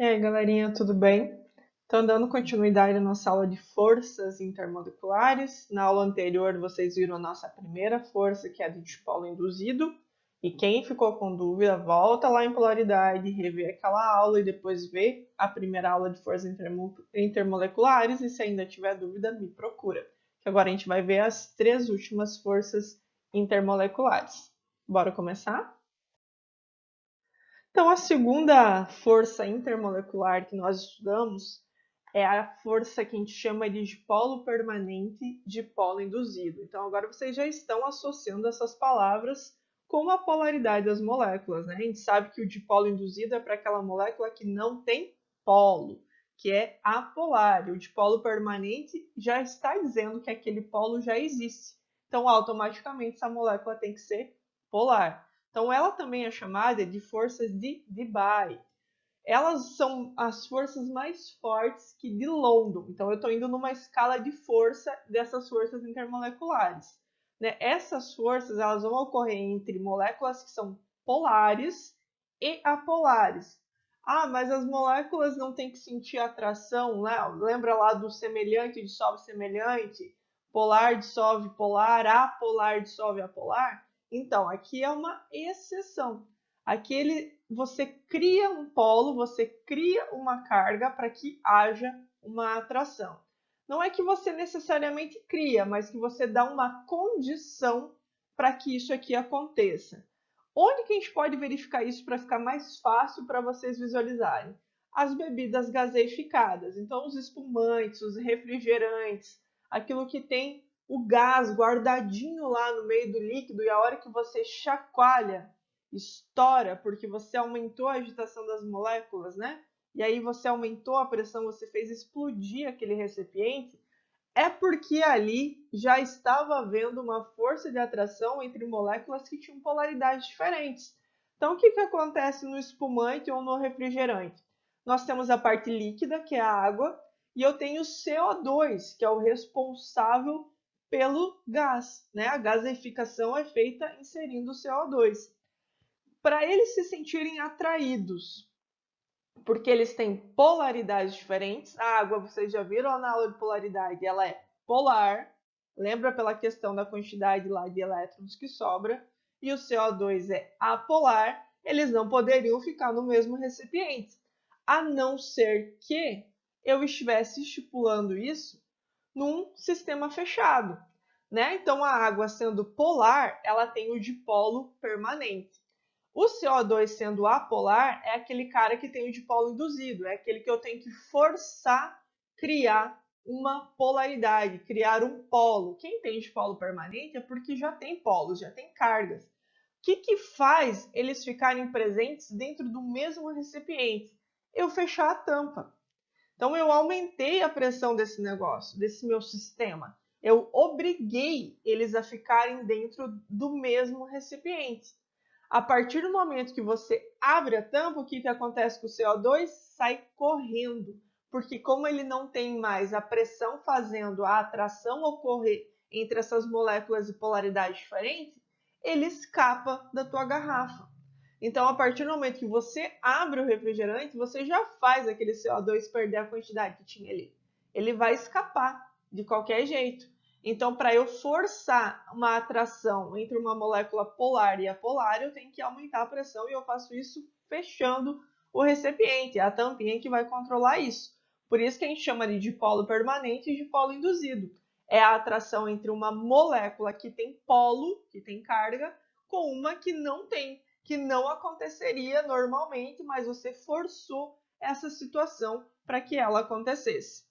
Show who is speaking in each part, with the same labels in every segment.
Speaker 1: E aí, galerinha, tudo bem? Então, dando continuidade à nossa aula de forças intermoleculares. Na aula anterior, vocês viram a nossa primeira força, que é a de dipolo induzido. E quem ficou com dúvida, volta lá em polaridade, revê aquela aula e depois vê a primeira aula de forças intermoleculares. E se ainda tiver dúvida, me procura. Que agora a gente vai ver as três últimas forças intermoleculares. Bora começar? Então, a segunda força intermolecular que nós estudamos é a força que a gente chama de dipolo permanente, dipolo induzido. Então, agora vocês já estão associando essas palavras com a polaridade das moléculas, né? A gente sabe que o dipolo induzido é para aquela molécula que não tem polo, que é apolar. E o dipolo permanente já está dizendo que aquele polo já existe. Então, automaticamente, essa molécula tem que ser polar. Então, ela também é chamada de forças de Debye. Elas são as forças mais fortes que de London. Então, eu estou indo numa escala de força dessas forças intermoleculares. Né? Essas forças elas vão ocorrer entre moléculas que são polares e apolares. Ah, mas as moléculas não têm que sentir atração, né? Lembra lá do semelhante dissolve semelhante, polar dissolve polar, apolar dissolve apolar? Então, aqui é uma exceção. Aqui você cria um polo, você cria uma carga para que haja uma atração. Não é que você necessariamente cria, mas que você dá uma condição para que isso aqui aconteça. Onde que a gente pode verificar isso para ficar mais fácil para vocês visualizarem? As bebidas gaseificadas, então os espumantes, os refrigerantes, aquilo que tem o gás guardadinho lá no meio do líquido e a hora que você chacoalha, estoura porque você aumentou a agitação das moléculas, né? E aí você aumentou a pressão, você fez explodir aquele recipiente, é porque ali já estava havendo uma força de atração entre moléculas que tinham polaridades diferentes. Então, o que acontece no espumante ou no refrigerante? Nós temos a parte líquida, que é a água, e eu tenho o CO2, que é o responsável pelo gás. Né? A gaseificação é feita inserindo o CO2. Para eles se sentirem atraídos, porque eles têm polaridades diferentes. A água, vocês já viram na aula de polaridade, ela é polar, lembra pela questão da quantidade lá de elétrons que sobra, e o CO2 é apolar, eles não poderiam ficar no mesmo recipiente, a não ser que eu estivesse estipulando isso num sistema fechado. Né? Então, a água sendo polar, ela tem o dipolo permanente. O CO2 sendo apolar é aquele cara que tem o dipolo induzido, é aquele que eu tenho que forçar criar uma polaridade, criar um polo. Quem tem dipolo permanente é porque já tem polos, já tem cargas. O que faz eles ficarem presentes dentro do mesmo recipiente? Eu fechar a tampa. Então eu aumentei a pressão desse negócio, desse meu sistema. Eu obriguei eles a ficarem dentro do mesmo recipiente. A partir do momento que você abre a tampa, o que acontece com o CO2? Sai correndo, porque como ele não tem mais a pressão fazendo a atração ocorrer entre essas moléculas de polaridade diferente, ele escapa da tua garrafa. Então, a partir do momento que você abre o refrigerante, você já faz aquele CO2 perder a quantidade que tinha ali. Ele vai escapar de qualquer jeito. Então, para eu forçar uma atração entre uma molécula polar e apolar, eu tenho que aumentar a pressão e eu faço isso fechando o recipiente, a tampinha que vai controlar isso. Por isso que a gente chama de dipolo permanente e dipolo induzido. É a atração entre uma molécula que tem polo, que tem carga, com uma que não tem, que não aconteceria normalmente, mas você forçou essa situação para que ela acontecesse,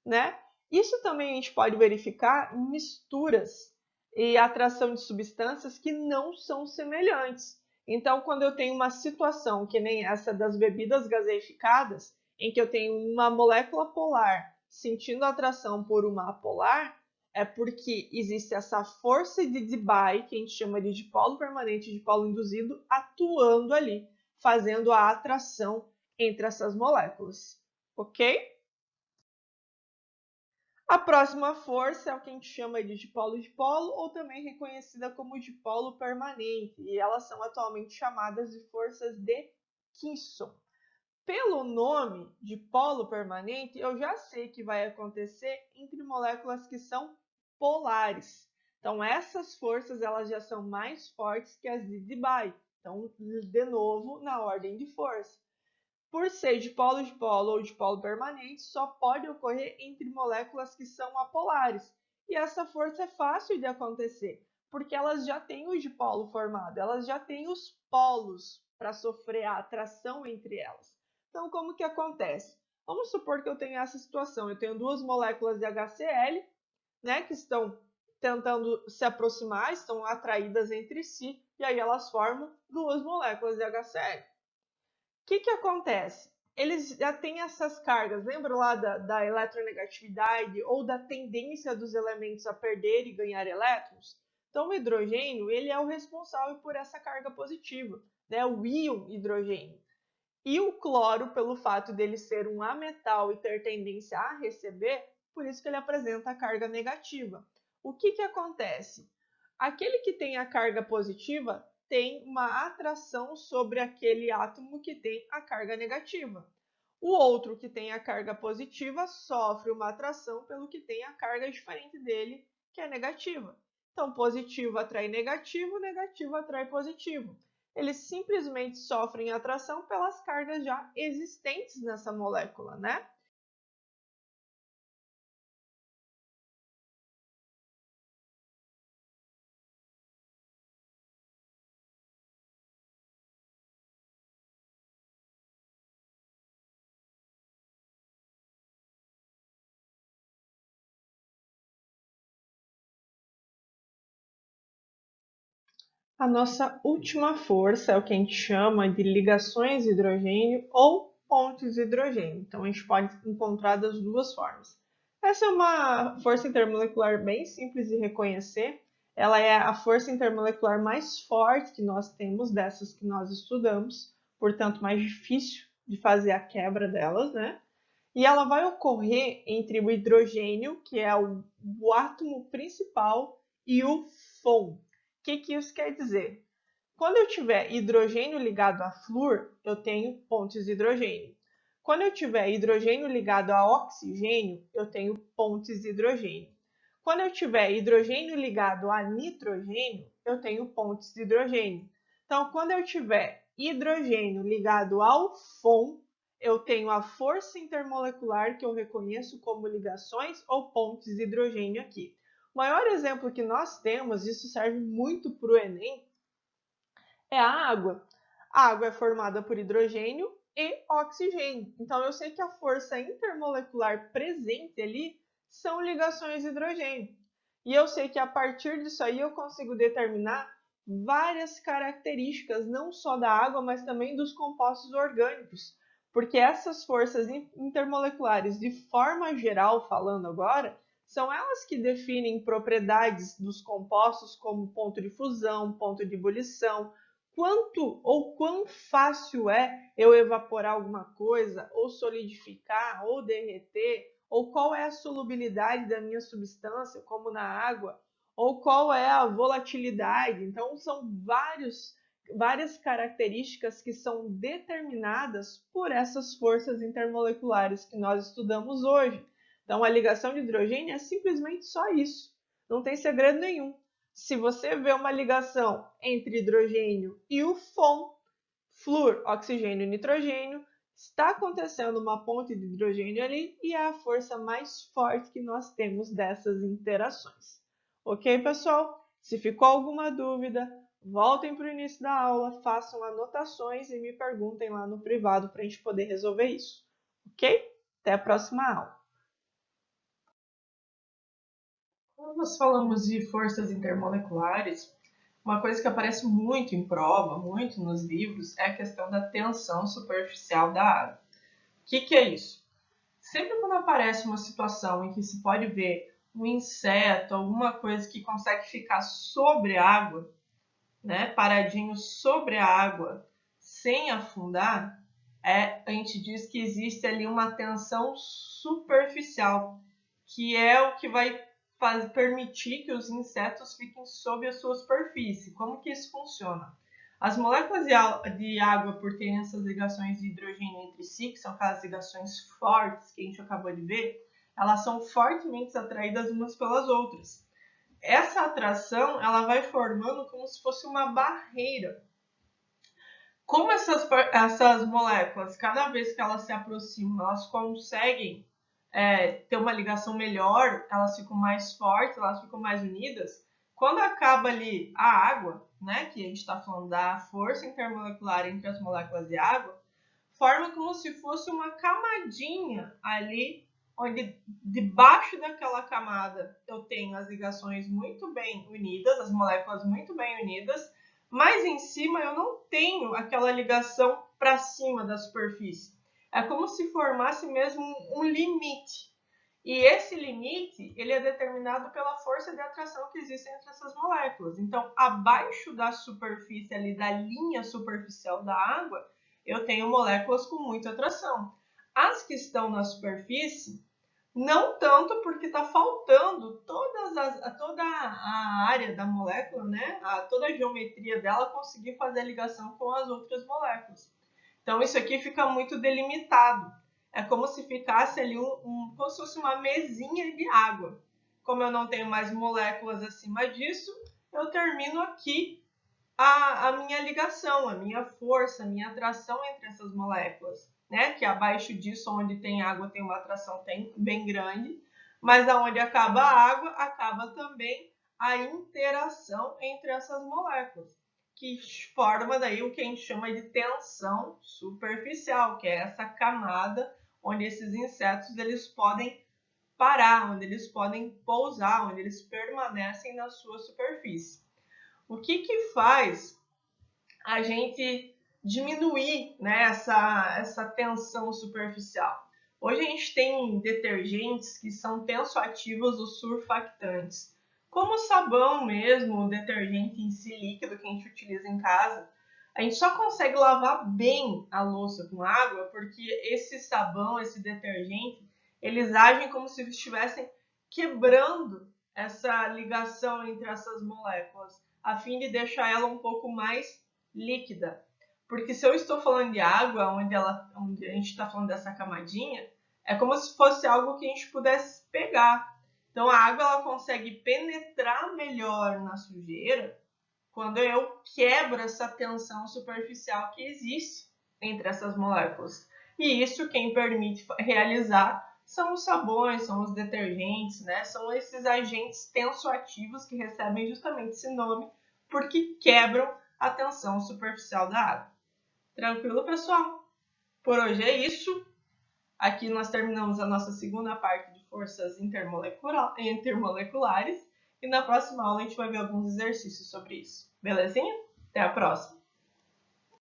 Speaker 1: né? Isso também a gente pode verificar em misturas e atração de substâncias que não são semelhantes. Então, quando eu tenho uma situação que nem essa das bebidas gaseificadas, em que eu tenho uma molécula polar sentindo atração por uma apolar, é porque existe essa força de Debye, que a gente chama de dipolo permanente e dipolo induzido, atuando ali, fazendo a atração entre essas moléculas. Ok? A próxima força é o que a gente chama de dipolo-dipolo, ou também reconhecida como dipolo permanente, e elas são atualmente chamadas de forças de Kinsson. Pelo nome de polo permanente, eu já sei que vai acontecer entre moléculas que são polares. Então, essas forças elas já são mais fortes que as de Debye. Então, de novo, na ordem de força. Por ser de polo ou de polo permanente, só pode ocorrer entre moléculas que são apolares. E essa força é fácil de acontecer, porque elas já têm o dipolo formado, elas já têm os polos para sofrer a atração entre elas. Então, como que acontece? Vamos supor que eu tenho essa situação, eu tenho duas moléculas de HCl, né, que estão tentando se aproximar, estão atraídas entre si, e aí elas formam duas moléculas de HCl. O que acontece? Eles já têm essas cargas, lembra lá da eletronegatividade ou da tendência dos elementos a perder e ganhar elétrons? Então, o hidrogênio ele é o responsável por essa carga positiva, né? O íon hidrogênio. E o cloro, pelo fato dele ser um ametal e ter tendência a receber, por isso que ele apresenta a carga negativa. O que acontece? Aquele que tem a carga positiva tem uma atração sobre aquele átomo que tem a carga negativa. O outro que tem a carga positiva sofre uma atração pelo que tem a carga diferente dele, que é negativa. Então, positivo atrai negativo, negativo atrai positivo. Eles simplesmente sofrem atração pelas cargas já existentes nessa molécula, né? A nossa última força é o que a gente chama de ligações de hidrogênio ou pontes de hidrogênio. Então, a gente pode encontrar das duas formas. Essa é uma força intermolecular bem simples de reconhecer. Ela é a força intermolecular mais forte que nós temos, dessas que nós estudamos, portanto, mais difícil de fazer a quebra delas, né? E ela vai ocorrer entre o hidrogênio, que é o átomo principal, e o FON. O que isso quer dizer? Quando eu tiver hidrogênio ligado a flúor, eu tenho pontes de hidrogênio. Quando eu tiver hidrogênio ligado a oxigênio, eu tenho pontes de hidrogênio. Quando eu tiver hidrogênio ligado a nitrogênio, eu tenho pontes de hidrogênio. Então, quando eu tiver hidrogênio ligado ao FON, eu tenho a força intermolecular que eu reconheço como ligações ou pontes de hidrogênio aqui. O maior exemplo que nós temos, isso serve muito para o Enem, é a água. A água é formada por hidrogênio e oxigênio. Então, eu sei que a força intermolecular presente ali são ligações de hidrogênio. E eu sei que a partir disso aí eu consigo determinar várias características, não só da água, mas também dos compostos orgânicos. Porque essas forças intermoleculares, de forma geral falando agora, são elas que definem propriedades dos compostos como ponto de fusão, ponto de ebulição, quanto ou quão fácil é eu evaporar alguma coisa, ou solidificar, ou derreter, ou qual é a solubilidade da minha substância, como na água, ou qual é a volatilidade. Então, são várias características que são determinadas por essas forças intermoleculares que nós estudamos hoje. Então, a ligação de hidrogênio é simplesmente só isso. Não tem segredo nenhum. Se você vê uma ligação entre hidrogênio e o FON, flúor, oxigênio e nitrogênio, está acontecendo uma ponte de hidrogênio ali e é a força mais forte que nós temos dessas interações. Ok, pessoal? Se ficou alguma dúvida, voltem para o início da aula, façam anotações e me perguntem lá no privado para a gente poder resolver isso. Ok? Até a próxima aula. Quando nós falamos de forças intermoleculares, uma coisa que aparece muito em prova, muito nos livros, é a questão da tensão superficial da água. O que é isso? Sempre quando aparece uma situação em que se pode ver um inseto, alguma coisa que consegue ficar sobre a água, né, paradinho sobre a água, sem afundar, a gente diz que existe ali uma tensão superficial, que é o que vai permitir que os insetos fiquem sob a sua superfície. Como que isso funciona? As moléculas de água, por terem essas ligações de hidrogênio entre si, que são aquelas ligações fortes que a gente acabou de ver, elas são fortemente atraídas umas pelas outras. Essa atração, ela vai formando como se fosse uma barreira. Como essas moléculas, cada vez que elas se aproximam, elas conseguem ter uma ligação melhor, elas ficam mais fortes, elas ficam mais unidas. Quando acaba ali a água, né, que a gente está falando da força intermolecular entre as moléculas de água, forma como se fosse uma camadinha ali, onde debaixo daquela camada eu tenho as ligações muito bem unidas, as moléculas muito bem unidas, mas em cima eu não tenho aquela ligação para cima da superfície. É como se formasse mesmo um limite. E esse limite, ele é determinado pela força de atração que existe entre essas moléculas. Então, abaixo da superfície ali, da linha superficial da água, eu tenho moléculas com muita atração. As que estão na superfície, não tanto, porque está faltando toda a área da molécula, né? Toda a geometria dela conseguir fazer a ligação com as outras moléculas. Então, isso aqui fica muito delimitado. É como se ficasse ali como se fosse uma mesinha de água. Como eu não tenho mais moléculas acima disso, eu termino aqui a minha ligação, a minha força, a minha atração entre essas moléculas, né? Que abaixo disso, onde tem água, tem uma atração bem grande, mas aonde acaba a água, acaba também a interação entre essas moléculas, que forma daí o que a gente chama de tensão superficial, que é essa camada onde esses insetos eles podem parar, onde eles podem pousar, onde eles permanecem na sua superfície. O que faz a gente diminuir, né, essa tensão superficial? Hoje a gente tem detergentes que são tensoativos ou surfactantes, como o sabão mesmo, o detergente em si líquido que a gente utiliza em casa. A gente só consegue lavar bem a louça com água porque esse sabão, esse detergente, eles agem como se estivessem quebrando essa ligação entre essas moléculas, a fim de deixar ela um pouco mais líquida. Porque se eu estou falando de água, onde a gente está falando dessa camadinha, é como se fosse algo que a gente pudesse pegar. Então a água ela consegue penetrar melhor na sujeira quando eu quebro essa tensão superficial que existe entre essas moléculas. E isso quem permite realizar são os sabões, são os detergentes, né? São esses agentes tensoativos que recebem justamente esse nome porque quebram a tensão superficial da água. Tranquilo, pessoal? Por hoje é isso. Aqui nós terminamos a nossa segunda parte de forças intermoleculares e na próxima aula a gente vai ver alguns exercícios sobre isso. Belezinha? Até a próxima!